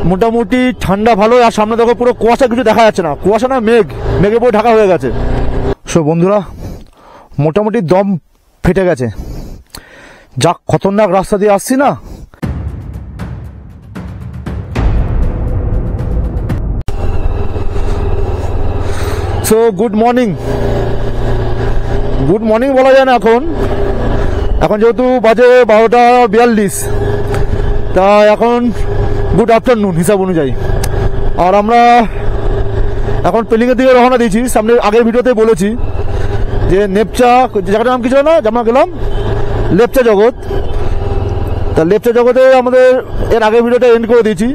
মোটামুটি ঠান্ডা ভালো। আর সামনে দেখো পুরো কুয়াশা, কিছু দেখা যাচ্ছে না, কুয়াশা না মেঘে পুরো ঢাকা হয়ে গেছে। সো বন্ধুরা, মোটামুটি দম ফেটে গেছে, যা খতরনাক রাস্তা দিয়ে আসছি না। সো গুড মর্নিং বলা যায় না এখন যেহেতু বাজে 12:42, তা এখন গুড আফটারনুন হিসাব অনুযায়ী। আর আমরা এখন পেলিংয়ের দিকে রওনা দিয়েছি। সামনে আগের ভিডিওতে বলেছি যে নেপচা জায়গাটার নাম কিছু না, আমরা গেলাম লেপচা জগৎ। তা লেপচা জগতে আমাদের এর আগের ভিডিওটা এন্ড করে দিয়েছি।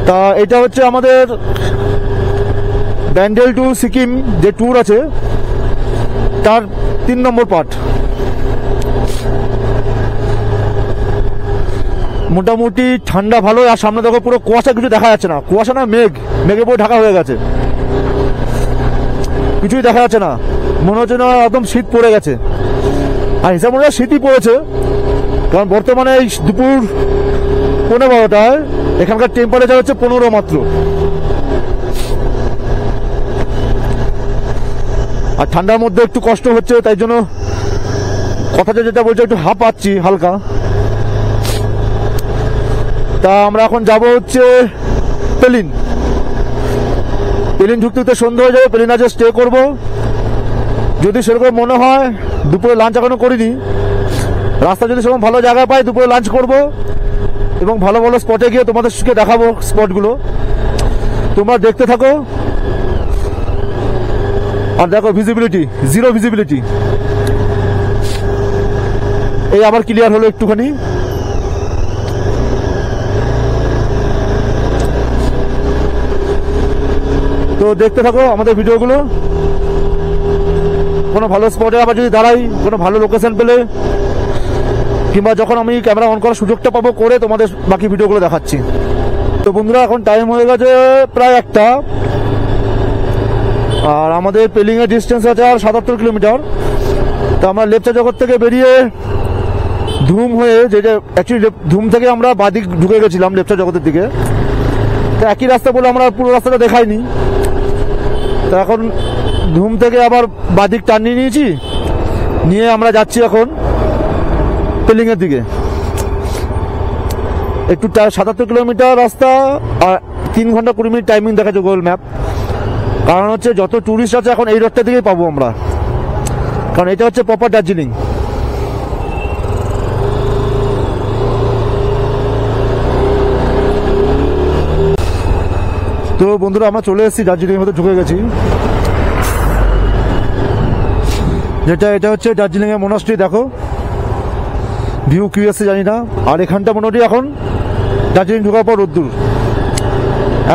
তা এটা হচ্ছে আমাদের ব্যান্ডেল টু সিকিম যে ট্যুর আছে তার 3 নম্বর পার্ট। মোটামুটি ঠান্ডা ভালো। আর সামনে দেখো পুরো কুয়াশা, কিছু দেখা যাচ্ছে না, কুয়াশা না মেঘে পুরো ঢাকা হয়ে গেছে, কিছুই দেখা যাচ্ছে না, মনে হচ্ছে না একদম শীত পড়ে গেছে। আর হিসাব মনে হয় শীতই পড়েছে, কারণ বর্তমানে এই দুপুর 11:15 এখানকার টেম্পারেচার হচ্ছে 15 মাত্র। আর ঠান্ডার মধ্যে একটু কষ্ট হচ্ছে, তাই জন্য কথাটা যেটা বলছে একটু হাঁপাচ্ছি হালকা। তা আমরা এখন যাব হচ্ছে পেলিন ঢুকতে সন্ধ্যা হয়ে যাবে। পেলিন আছে স্টে করব, যদি সেরকম মনে হয়। দুপুরে লাঞ্চ এখনো করিনি, রাস্তা যদি সেরকম ভালো জায়গা পাই দুপুরে লাঞ্চ করব এবং ভালো ভালো স্পটে গিয়ে তোমাদেরকে দেখাবো স্পটগুলো। তোমরা দেখতে থাকো। আর দেখো ভিজিবিলিটি, 0 ভিজিবিলিটি। এই আবার ক্লিয়ার হলো একটুখানি। তো দেখতে থাকো আমাদের ভিডিওগুলো। কোনো ভালো স্পটে আবার যদি দাঁড়াই, কোনো ভালো লোকেশন পেলে, কিংবা যখন আমি ক্যামেরা অন করার সুযোগটা পাবো করে তোমাদের বাকি ভিডিওগুলো দেখাচ্ছি। তো বন্ধুরা, এখন টাইম হয়ে গেছে প্রায় 1টা। আর আমাদের পেলিংয়ের ডিস্টেন্স আছে আর 77 কিলোমিটার। তো আমরা লেপচা জগৎ থেকে বেরিয়ে ধুম হয়ে, যেটা অ্যাকচুয়ালি ধুম থেকে আমরা বাদিক ঢুকে গেছিলাম লেপচা জগতের দিকে। তো একই রাস্তা বলে আমরা পুরো রাস্তাটা দেখাইনি। তো এখন ধুম থেকে আবার বাদিক টার্ন নিয়েছি, নিয়ে আমরা যাচ্ছি এখন পেলিংয়ের দিকে। একটু 77 কিলোমিটার রাস্তা আর 3 ঘন্টা 20 মিনিট টাইমিং দেখাচ্ছে গুগল ম্যাপ। কারণ হচ্ছে যত ট্যুরিস্ট আছে এখন এই রোডটা দিকেই পাবো আমরা, কারণ এটা হচ্ছে প্রপার দার্জিলিং। তো বন্ধুরা, আমরা চলে এসেছি দার্জিলিংয়ের মধ্যে, ঢুকে গেছি। এটা হচ্ছে দার্জিলিংয়ের মনাস্ট্রি। দেখো ভিউ কি আসছে জানি না। আর এখানটা মোটামুটি এখন দার্জিলিং ঢোকার পর রোদ্দুর।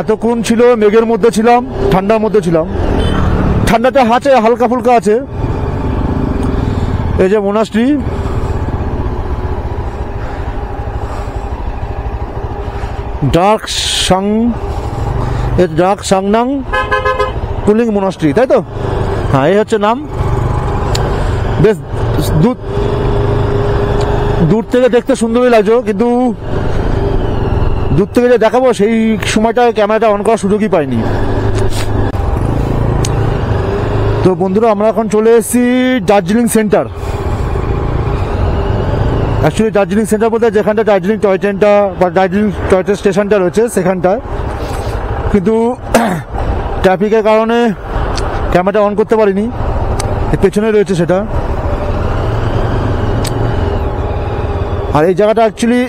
এতক্ষণ ছিল মেঘের মধ্যে ছিলাম, ঠান্ডার মধ্যে ছিলাম। ঠান্ডাটা আছে, হালকা ফুলকা আছে। এই যে মনাস্ট্রি, ডার্ক সাংনাং কুলিং মনাস্ট্রি, তাই তো? হ্যাঁ, এই হচ্ছে নাম। বেশ দূর থেকে দেখতে সুন্দরই লাগছে, কিন্তু দূর থেকে যে দেখাবো সেই সময়টা ক্যামেরাটা অন করার সুযোগই পাইনি। তো বন্ধুরা, আমরা এখন চলে এসেছি Darjeeling centre. Actually Darjeeling centre বলতে যেখানটা দার্জিলিং টয় ট্রেনটা বা দার্জিলিং টয় ট্রেন স্টেশনটা রয়েছে সেখানটায়, কিন্তু ট্রাফিকের কারণে ক্যামেরাটা অন করতে পারিনি। পেছনে রয়েছে সেটা। আর এই জায়গাটা অ্যাকচুয়ালি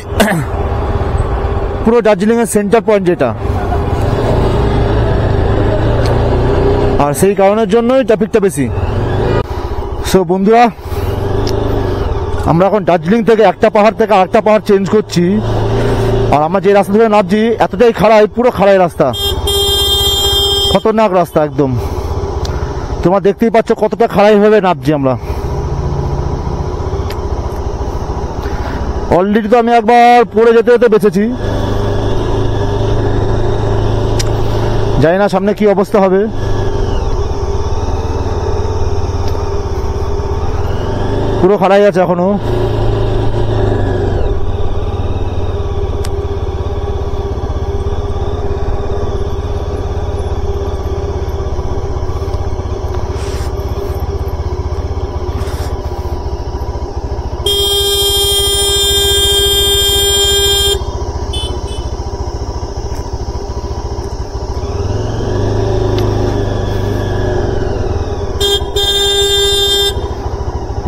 পুরো দার্জিলিংয়ের সেন্টার পয়েন্ট যেটা, আর সেই কারণের জন্যই ট্রাফিকটা বেশি। সো বন্ধুরা, আমরা এখন দার্জিলিং থেকে একটা পাহাড় থেকে আরেকটা পাহাড় চেঞ্জ করছি। আর আমরা যে রাস্তা থেকে নামছি এতটাই খাড়াই, পুরো খাড়াই রাস্তা, খতরনাক রাস্তা একদম। তোমরা দেখতেই পাচ্ছ কতটা খাড়াই ভাবে নামছি আমরা। অলরেডি তো আমি একবার পড়ে যেতে যেতে বেঁচেছি, জানি না সামনে কি অবস্থা হবে। পুরো খাড়াই আছে এখনো।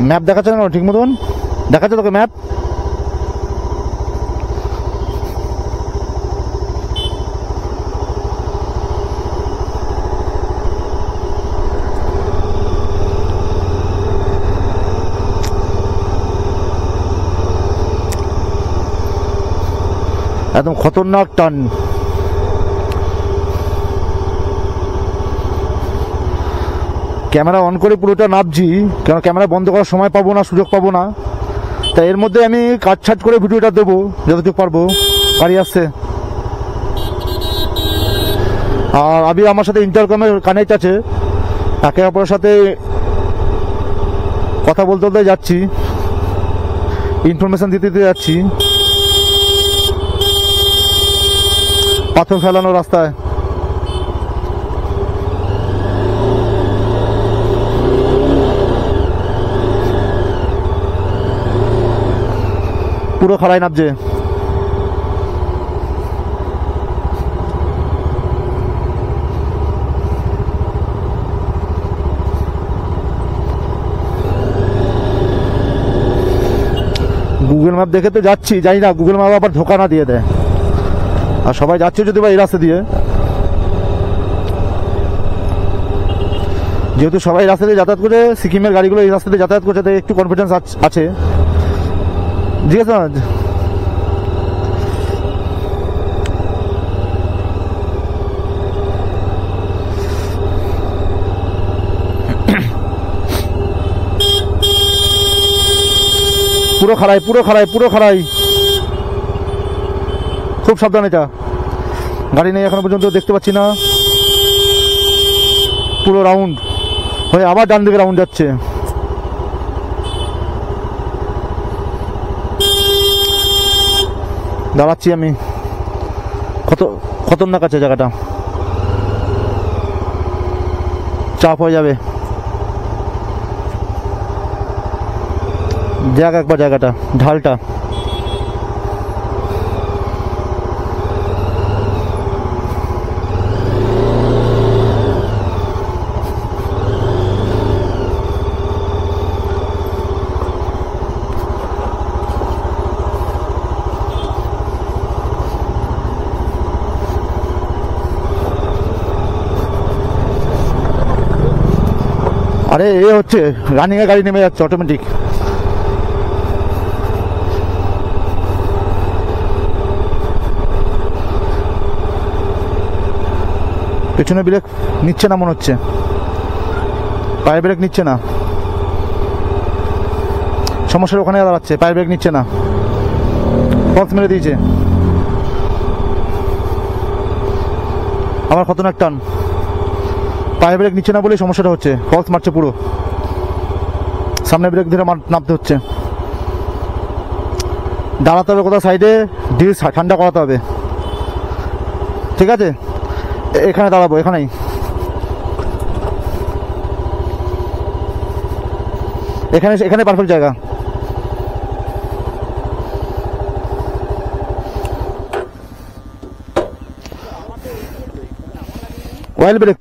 ম্যাপ দেখাচ্ছে না ঠিক মতন? দেখাচ্ছে তোকে ম্যাপ? একদম খতরনাক টান। ক্যামেরা অন করে পুরোটা নামছি, কারণ ক্যামেরা বন্ধ করার সময় পাবো না, সুযোগ পাবো না। তাই এর মধ্যে আমি কাটছাট করে ভিডিওটা দেবো যতটুকু পারবো। গাড়ি আসছে, আর আমি আমার সাথে ইন্টারকমের কানেক্ট আছে, একে অপরের সাথে কথা বলতে বলতে যাচ্ছি, ইনফরমেশন দিতে দিতে যাচ্ছি। পাথর ফেলানো রাস্তায়, পুরো খাড়াই নামছে। গুগল ম্যাপ দেখে তো যাচ্ছি, জানি না গুগল ম্যাপ আবার ধোকা না দিয়ে দেয়। আর সবাই যাচ্ছে যদি বা এই রাস্তা দিয়ে, যেহেতু সবাই রাস্তা দিয়ে যাতায়াত করে, সিকিমের গাড়িগুলো এই রাস্তা দিয়ে যাতায়াত করছে, তাই একটু কনফিডেন্স আছে। ঠিক আছে না? পুরো খাড়াই, পুরো খাড়াই, পুরো খাড়াই। খুব সাবধান, এটা গাড়ি নেই এখনো পর্যন্ত, দেখতে পাচ্ছি না। পুরো রাউন্ড হয়ে আবার ডান দিকে রাউন্ড যাচ্ছে। দাঁড়াচ্ছি আমি, খতরনাক আছে জায়গাটা, চাপ হয়ে যাবে। দেখ একবার জায়গাটা, ঢালটা। আরে এ হচ্ছে রানিং এ গাড়ি নেমে যাচ্ছে অটোমেটিক। পেছনে ব্রেক নিচ্ছে না মনে হচ্ছে, পায়ের ব্রেক নিচ্ছে না। সমস্যার ওখানে দাঁড়াচ্ছে, পায়ের ব্রেক নিচ্ছে না, পথ মেরে দিয়েছে। আবার খতরনাক টান, পায়ের ব্রেক নিচ্ছে না বলেই সমস্যাটা হচ্ছে, ফলস মারছে পুরো। সামনে ব্রেক ধরে নামতে হচ্ছে, দাঁড়াতে হবে কোথাও সাইডে, ডিল ঠান্ডা করাতে হবে। ঠিক আছে, এখানে দাঁড়াবো, এখানেই। এখানে পারফেক্ট জায়গা। অয়েল ব্রেক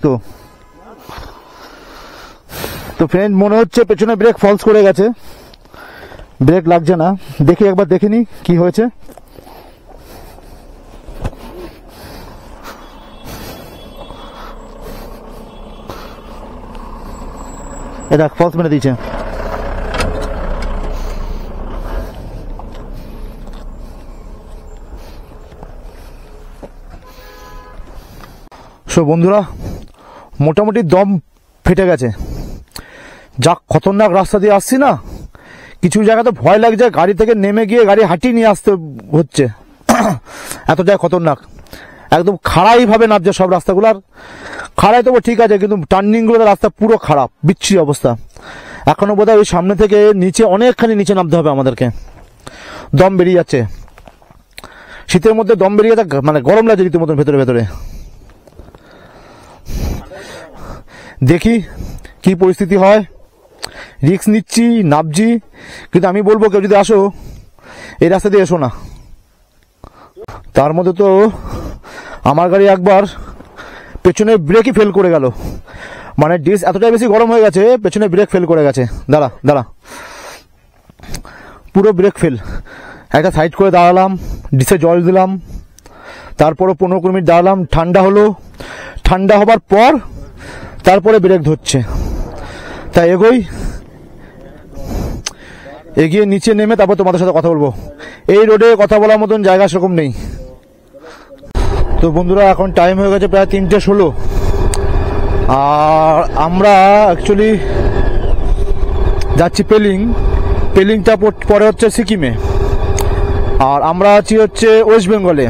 তো ফ্রেন্ড মনে হচ্ছে পেছনে ব্রেক ফলস করে গেছে, ব্রেক লাগছে না। দেখি একবার, দেখিনি কি হয়েছে। এটা ফলস মেরে দিয়েছে। সো বন্ধুরা, মোটামুটি দম ফেটে গেছে। যা খতরনাক রাস্তা দিয়ে আসছি না, কিছু জায়গাতে ভয় লাগছে, গাড়ি থেকে নেমে গিয়ে গাড়ি হাঁটিয়ে নিয়ে আসতে হচ্ছে, এতটাই খতরনাক। একদম খাড়াই ভাবে নামছে সব রাস্তাগুলার। খাড়াই তবু ঠিক আছে, কিন্তু টার্নিংগুলোতে রাস্তা পুরো খারাপ, বিচ্ছিরি অবস্থা। এখনো বোধহয় ওই সামনে থেকে নিচে, অনেকখানি নিচে নামতে হবে আমাদেরকে। দম বেরিয়ে যাচ্ছে, শীতের মধ্যে দম বেরিয়ে যাচ্ছে, মানে গরম লাগছে রীতিমতন ভেতরে ভেতরে। দেখি কি পরিস্থিতি হয়, রিস্ক নিচ্ছি, নামছি। কিন্তু আমি বলবো, কেউ যদি আসো এই রাস্তা দিয়ে এসো না। তার মধ্যে তো আমার গাড়ি একবার পেছনে ব্রেকই ফেল করে গেল, মানে ডিস এতটাই বেশি গরম হয়ে গেছে, পেছনে ব্রেক ফেল করে গেছে। দাঁড়া দাঁড়া, পুরো ব্রেক ফেল। একটা সাইড করে দাঁড়ালাম, ডিসে জল দিলাম, তারপরে 15-20 মিনিট দাঁড়ালাম, ঠান্ডা হলো, ঠান্ডা হবার পর তারপরে ব্রেক ধরছে। তাই এগিয়ে নিচে নেমে তারপর তোমাদের সাথে কথা বলবো। এই রোডে কথা বলার মতন জায়গা সেরকম নেই। তো বন্ধুরা, এখন টাইম হয়ে গেছে প্রায় 3:16, আর আমরা অ্যাকচুয়ালি যাচ্ছি পেলিংটা পরে হচ্ছে সিকিমে, আর আমরা আছি হচ্ছে ওয়েস্ট বেঙ্গলে।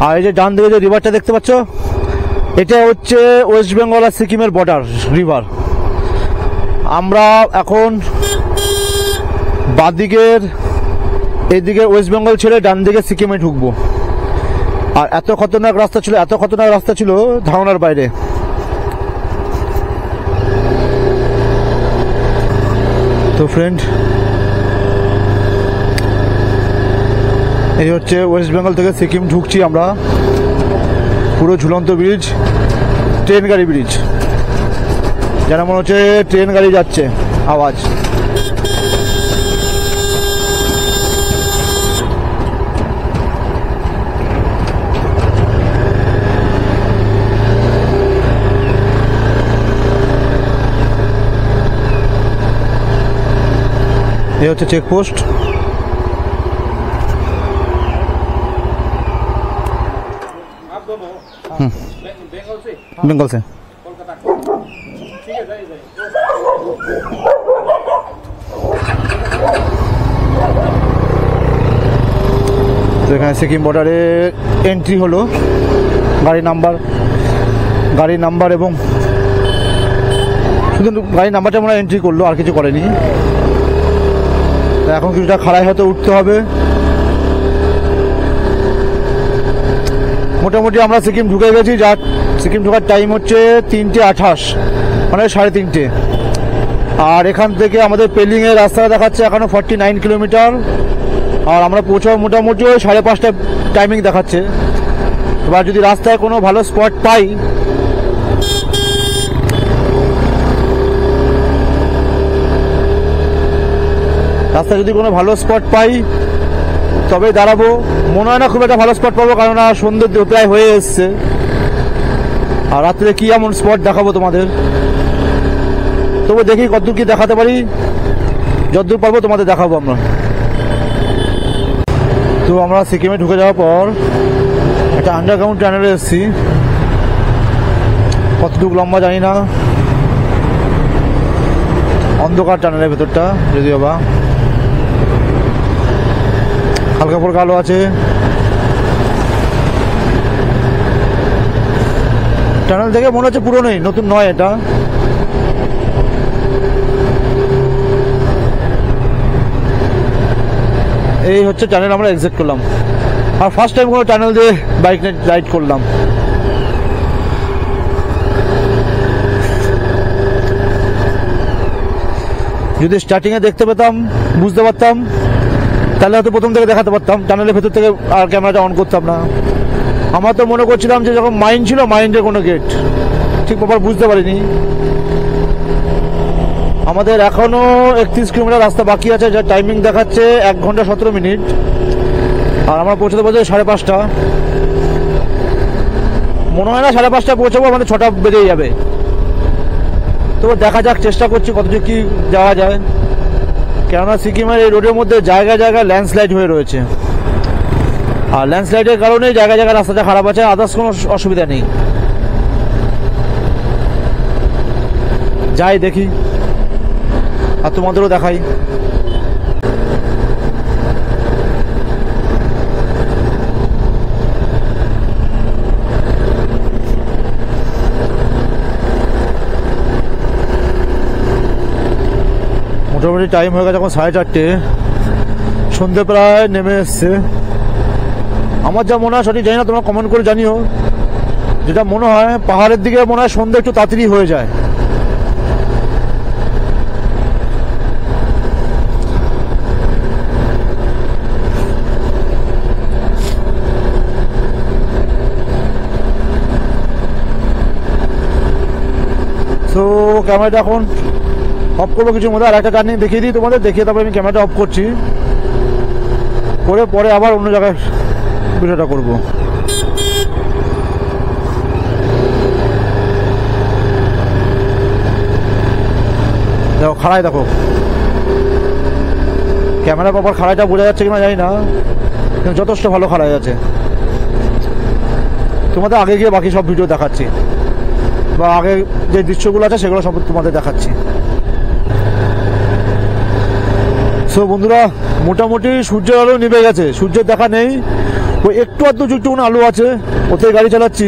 আর এই যে ডান দিকে যে রিভারটা দেখতে পাচ্ছ, এটা হচ্ছে ওয়েস্ট বেঙ্গল আর সিকিমের বর্ডার রিভার। আমরা এখন বাঁদিকের এইদিকে ওয়েস্ট বেঙ্গল ছেড়ে ডান দিকে সিকিমে ঢুকবো। আর এত খতরনাক রাস্তা ছিল ধারণার বাইরে। তো ফ্রেন্ড, এই হচ্ছে ওয়েস্ট বেঙ্গল থেকে সিকিম ঢুকছি আমরা। পুরো ঝুলন্ত ব্রিজ, ট্রেন গাড়ি ব্রিজ, যেন মনে হচ্ছে ট্রেন গাড়ি যাচ্ছে আওয়াজ। এই হচ্ছে চেকপোস্ট। বেঙ্গল সে তো এখানে সিকিম বর্ডারে এন্ট্রি হলো। গাড়ি নাম্বার এবং শুধু গাড়ি নাম্বারটা মনে হয় এন্ট্রি করলো, আর কিছু করেনি। এখন কিছুটা খাড়াই হয়তো উঠতে হবে। মোটামুটি আমরা সিকিম ঢুকে গেছি। সিকিম ঢোকার টাইম হচ্ছে 3:28, মানে 3:30। আর এখান থেকে আমাদের পেলিংয়ের রাস্তা দেখাচ্ছে এখনো 49 কিলোমিটার, আর আমরা পৌঁছাবো মোটামুটি ওই 5:30 টাইমিং দেখাচ্ছে। এবার যদি রাস্তায় কোনো ভালো স্পট পাই, তবে দাঁড়াবো। মনে হয় না খুব একটা ভালো স্পট পাবো, কারণ সন্ধ্যে প্রায় হয়ে এসছে। আর রাত্রে কি এমন স্পট দেখাবো তোমাদের, তবু দেখি কতদূর কি দেখাতে পারি। যতদূর পারবো তোমাদের দেখাবো আমরা। তো আমরা সিকিমে ঢুকে যাওয়ার পর একটা আন্ডারগ্রাউন্ড টানেলে এসেছি। কতটুকু লম্বা জানি না, অন্ধকার টানেলের ভেতরটা, যদিও বা হালকা ফুলকা আলো আছে। টানেল থেকে মনে হচ্ছে পুরনোই, নতুন নয় এটা। এই হচ্ছে টানেল আমরা এক্সিট করলাম। আর ফার্স্ট টাইম কোনো টানেল দিয়ে বাইক রাইড করলাম। যদি স্টার্টিংয়ে দেখতে পেতাম, বুঝতে পারতাম, তাহলে হয়তো প্রথম থেকে দেখাতে পারতাম। টানেলের ভেতর থেকে আর ক্যামেরাটা অন করতাম না। আমার তো মনে করছিলাম যে যখন মাইন্ড ছিল, মাইন্ডের কোনো গেট, ঠিক প্রপার বুঝতে পারিনি। আমাদের এখনো 31 কিলোমিটার রাস্তা বাকি আছে, যার টাইমিং দেখাচ্ছে 1 ঘন্টা 17 মিনিট। আর আমরা পৌঁছতে পৌঁছতে 5:30। মনে হয় না 5:30 পৌঁছাবো, আমাদের 6টা বেজে যাবে। তবু দেখা যাক, চেষ্টা করছি কতটুকু কি যাওয়া যায়। কেননা সিকিমের এই রোডের মধ্যে জায়গায় জায়গায় ল্যান্ডস্লাইড হয়ে রয়েছে, আর ল্যান্ডস্লাইডের কারণে জায়গায় জায়গায় রাস্তাটা খারাপ আছে। আদার্স কোনো অসুবিধা নেই। যাই দেখি, আর তোমাদেরও দেখাই। মোটামুটি টাইম হয়ে গেছে এখন 4:30। সন্ধ্যে প্রায় নেমে এসছে। আমার যা মনে হয়, সঠিক জানি না, তোমরা কমেন্ট করে জানিও। যেটা মনে হয়, পাহাড়ের দিকে মনে হয় সন্ধ্যে একটু তাড়াতাড়ি হয়ে যায়। তো ক্যামেরাটা এখন অফ করবো কিছুর মধ্যে, আর একটা টার্নিং দেখিয়ে দিই তোমাদের, দেখিয়ে তারপরে আমি ক্যামেরাটা অফ করছি, করে পরে আবার অন্য জায়গায় ভিডিওটা করবো। দেখো খাড়াই, দেখো ক্যামেরা প্রপার খাড়াইটা বোঝা যাচ্ছে কিনা জানি না, কিন্তু যথেষ্ট ভালো খাড়াই আছে। তোমাদের আগে গিয়ে বাকি সব ভিডিও দেখাচ্ছি, বা আগে যে দৃশ্যগুলো আছে সেগুলো সব তোমাদের দেখাচ্ছি। সো বন্ধুরা, মোটামুটি সূর্যের আলো নিভে গেছে, সূর্যের দেখা নেই, ওই একটু আধটু একটুকুন আলো আছে, ওতে গাড়ি চালাচ্ছি।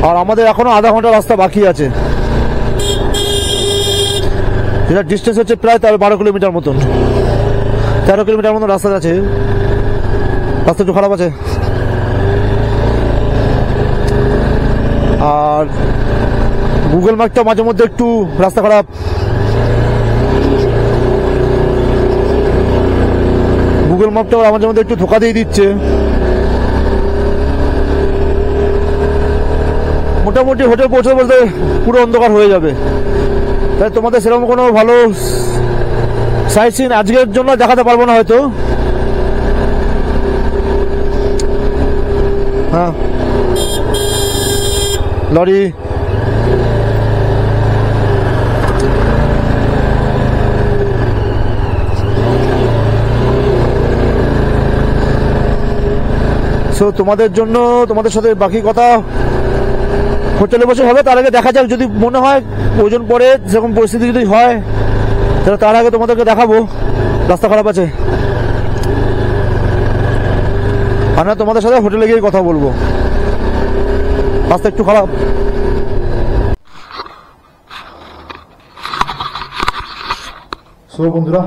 আর আমাদের এখনো আধা ঘন্টা রাস্তা বাকি আছে, যেটা ডিস্টেন্স হচ্ছে প্রায় 12 কিলোমিটার মতন, 13 কিলোমিটার মতন রাস্তা আছে। রাস্তা একটু খারাপ আছে, আর গুগল ম্যাপটা মাঝে মধ্যে একটু রাস্তা খারাপ। গুগল ম্যাপটাও মাঝে মধ্যে একটু ধোকা দিয়ে দিচ্ছে। মোটামুটি হোটেল পৌঁছে বলতে পুরো অন্ধকার হয়ে যাবে, তাই তোমাদের সেরকম কোনো ভালো সাইট সিন আজকের জন্য দেখাতে পারবো না হয়তো। হ্যাঁ, লরি সো তোমাদের জন্য, তোমাদের সাথে বাকি কথা হোটেলে বসে হবে। তার আগে দেখা যাক, যদি মনে হয় প্রয়োজন পড়ে, সেরকম পরিস্থিতি যদি হয়, তাহলে তার আগে তোমাদেরকে দেখাবো। রাস্তা খারাপ আছে, আর না তোমাদের সাথে হোটেলে গিয়ে কথা বলবো। রাস্তা একটু খারাপ। সো বন্ধুরা,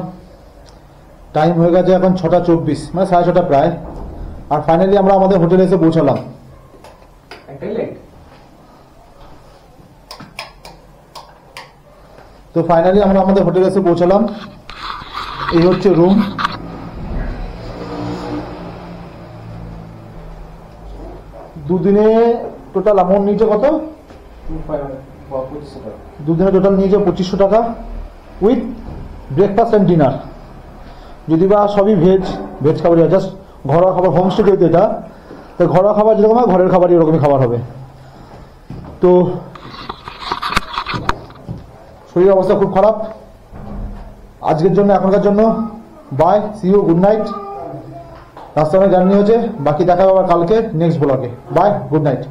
টাইম হয়ে গেছে এখন 6:24, মানে 6:30 প্রায়। আর ফাইনালি আমরা আমাদের হোটেলে এসে পৌঁছালাম। তো ফাইনালি আমরা আমাদের হোটেলে এসে পৌঁছালাম। এই হচ্ছে রুম। দুদিনে টোটাল অ্যামাউন্ট নিয়েছে কত? 2500 দুদিনে টোটাল নিয়েছে 2500 টাকা, উইথ ব্রেকফাস্ট অ্যান্ড ডিনার। যদি বা সবই ভেজ খাবার, জাস্ট ঘরোয়া খাবার, হোমস্টে যেহেতু এটা, তো ঘরোয়া খাবার যেরকম হয় ঘরের খাবারই ওরকমই খাবার হবে। তো শরীরের অবস্থা খুব খারাপ আজকের জন্য, এখনকার জন্য bye, see you, good night. রাস্তা অনেক জার্নি হয়েছে, বাকি দেখা হবে কালকে নেক্সট ব্লগে। Bye, good night.